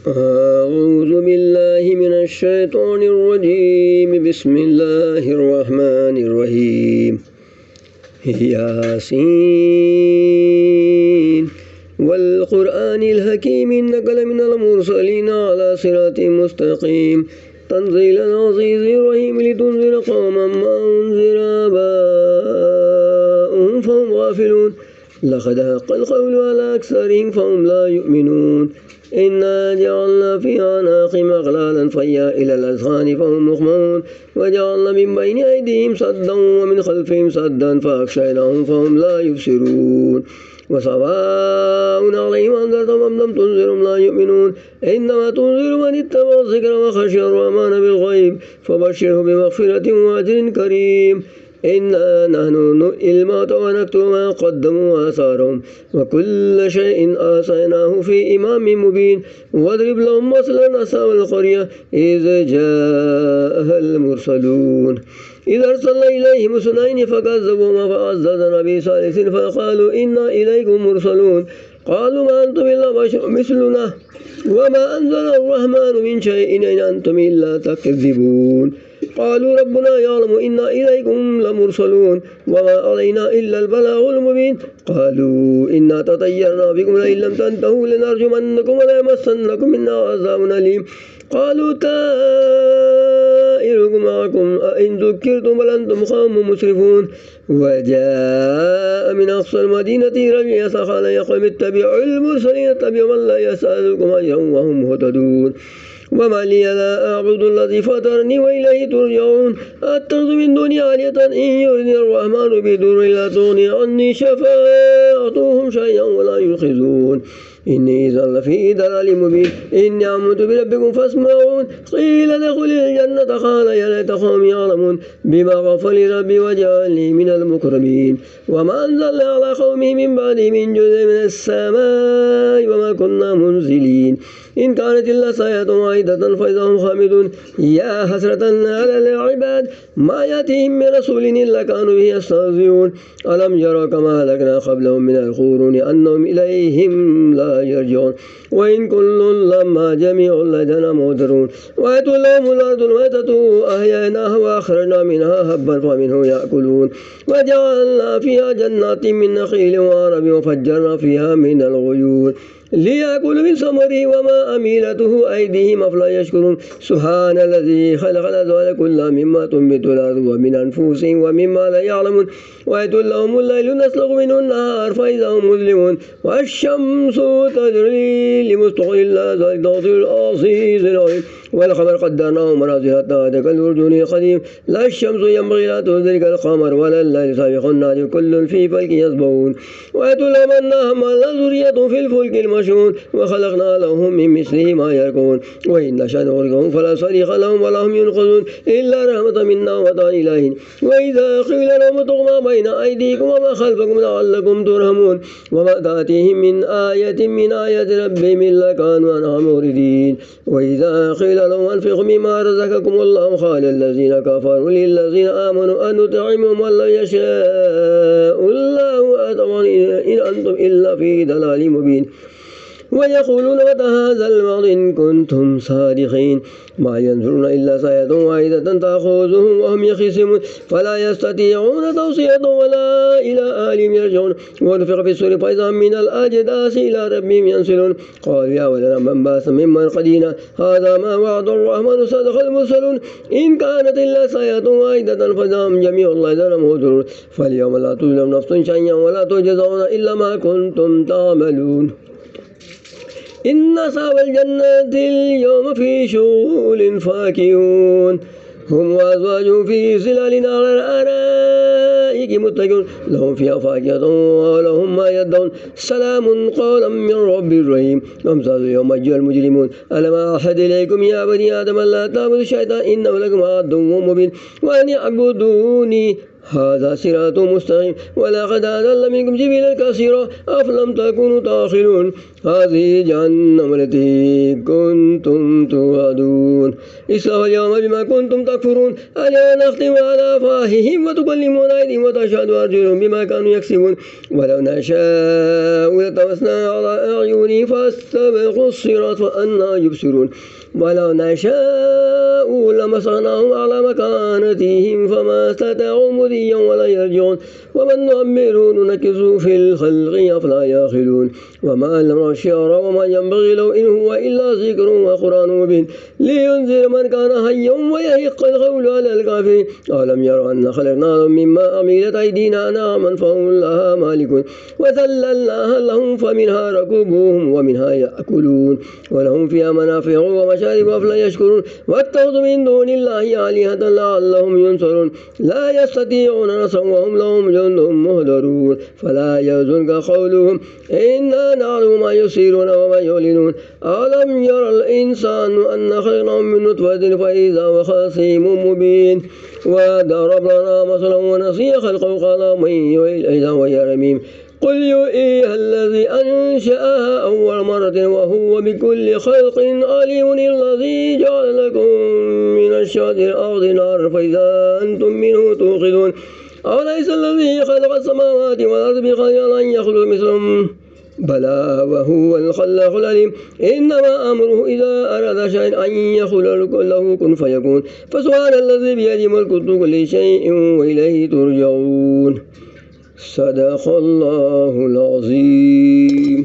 أعوذ بالله من الشيطان الرجيم بسم الله الرحمن الرحيم ياسين والقرآن الحكيم إنك لمن المرسلين على صراط مستقيم تنزيل العزيز الرحيم لتنذر قوما ما أنذر آباؤهم فهم غافلون لقد حق القول على أكثرهم فهم لا يؤمنون إنا جعلنا في أعناقهم أغلالا فهي إلى الأذقان فهم مقمحون وجعلنا من بين أيديهم سدا ومن خلفهم سدا فأغشيناهم فهم لا يبصرون وسواء عليهم أنذرتهم أم لم تنذرهم لا يؤمنون إنما تنذر من اتبع الذكر وخشي الرحمن بالغيب فبشره بمغفرة وأجر كريم إنا نحن نحيي الموتى ونكتب ما قدموا وآثارهم وكل شيء أحصيناه في إمام مبين واضرب لهم مثلا أصحاب القرية إذ جاءها المرسلون إذ أرسلنا إليهم اثنين فكذبوهما فعززنا بثالث فقالوا إنا إليكم مرسلون قالوا ما أنتم إلا بشر مثلنا وما أنزل الرحمن من شيء إن أنتم إلا تكذبون قالوا ربنا يعلم إنا إليكم لمرسلون وما علينا إلا البلاغ المبين قالوا إنا تطيرنا بكم لئن لم تنتهوا لنرجمنكم وليمسنكم منا عذاب أليم قالوا طائركم معكم أئن ذكرتم بل أنتم قوم مسرفون وجاء من أقصى المدينة رجل يسعى قال يا قوم اتبعوا المرسلين اتبعوا من لا يسألكم أجرا وهم مهتدون وما لي لا أعبد الذي فطرني وإليه ترجعون أتخذ من دونه آلهة إن يردني الرحمن بضر لا تغني عني شفاعتهم شيئا ولا ينقذون إني إذا لفي ضلال مبين إني آمنت بربكم فاسمعون قيل ادخل الجنة قال يا ليت قومي يعلمون بما غفر لي ربي وجعلني من المكرمين وما أنزلنا على قومه من بعده من جزء من السماء وما كنا منزلين إن كانت إلا صيحة واحدة فإذا هم خامدون يا حسرة على العباد ما يأتيهم من رسول إلا كانوا به يستهزئون ألم يروا كما أهلكنا قبلهم من القرون أنهم إليهم لا يرجعون وإن كل لما جميع لدينا محضرون وآتوا لهم الأرض الميتة أحييناها وأخرجنا منها حبا فمنه يأكلون وجعلنا فيها جنات من نخيل وعنب وفجرنا فيها من العيون ليأكلوا من ثمره وما أميلته أيديهم أفلا يشكرون سبحان الذي خلق الأزواج كلها مما تنبت الأرض ومن أنفسهم ومما لا يعلمون وآتوا لهم الليل نسلخ منه النهار فإذا هم مظلمون والشمس تجري لمستقر لها ذلك تقدير العزيز العليم والقمر قدرناه منازل حتى عاد كالأرجون القديم لا الشمس ينبغي لا تدرك القمر ولا الليل سابق النهار كل في فلك يسبحون وآتوا لهم أنهم على ذرية في الفلك المشحون وخلقنا لهم من مثله ما يركون وإن نشأ نغرقهم فلا صريخ لهم ولا هم ينقذون إلا رحمة منا وعطاء إله وإذا قيل لهم اتقوا ما بين أيديكم وما خلفكم لعلكم ترحمون وما تأتيهم من آية من آيات ربهم إلا كانوا عنها معرضين وإذا قيل لهم أنفقوا مما رزقكم الله قال الذين كفروا للذين آمنوا أن نطعمهم ولا يشاء الله أطعمني إن أنتم إلا في ضلال مبين ويقولون متى هذا الوعد إن كنتم صادقين ما ينظرون إلا صيحة واحدة تأخذهم وهم يخصمون فلا يستطيعون توصية ولا إلى أهلهم يرجعون ونفخ في الصور فإذا من الأجداث إلى ربهم ينسلون قالوا يا ويلنا من بعث من مرقدنا هذا ما وعد الرحمن صدق المرسلون إن كانت إلا صيحة واحدة فإذا هم جميع لدينا محضرون فاليوم لا تظلم نفس شيئا ولا تجزون إلا ما كنتم تعملون إن أصحاب الجنة اليوم في شغل فاكهون هم وأزواجهم في ظلال على الأرائك متكئون لهم فيها فاكهة ولهم ما يدعون سلام قولا من رب رحيم وامتازوا اليوم أيها المجرمون ألم أعهد إليكم يا بني آدم لا تعبدوا الشيطان إنه لكم عدو مبين وأن اعبدوني هذا صراط مستقيم ولقد أضل منكم جبلا كثيرا أفلم تكونوا تعقلون هذه جهنم التي كنتم توعدون اصلوها اليوم بما كنتم تكفرون اليوم نختم على أفواههم وتكلمنا أيديهم وتشهد أرجلهم بما كانوا يكسبون ولو نشاء لطمسنا على أعينهم فاستبقوا الصراط فأنى يبصرون ولو نشاء لمسخناهم على مكانتهم فما استطاعوا مضيا ولا يرجعون ومن نؤمره ننكسه في الخلق أفلا يعقلون وما لم الشعر وما ينبغي له إن هو إلا ذكر وقرآن مبين لينذر من كان حيا ويحق القول على الكافرين أولم يروا أن خلقناهم مما عملت أيدينا أنعاما فهم لها مالكون وذللناها لهم فمنها ركوبهم ومنها يأكلون ولهم فيها منافع ومشارب أفلا يشكرون واتخذوا من دون الله آلهة لعلهم ينصرون لا يستطيعون نصرا وهم لهم جند مهدرون فلا يحزنك قولهم إنا نعلم ما يسرون وما يعلنون ألم ير الإنسان أن خلقناه من نطفة فإذا هو خصيم مبين وضرب لنا مثلا ونسي خلقه قال من يحيي العظام وهي رميم قل يحييها الذي أنشأها أول مرة وهو بكل خلق عليم الذي جعل لكم من الشجر الأرض نارا فإذا أنتم منه توقدون أوليس الذي خلق السماوات والأرض بقادر أن يخلق مثلهم بلى وهو الخلاق العليم إنما أمره إذا أراد شيئا أن يقول له كن فيكون فسبحان الذي بيده ملكوت كل شيء وإليه ترجعون صدق الله العظيم.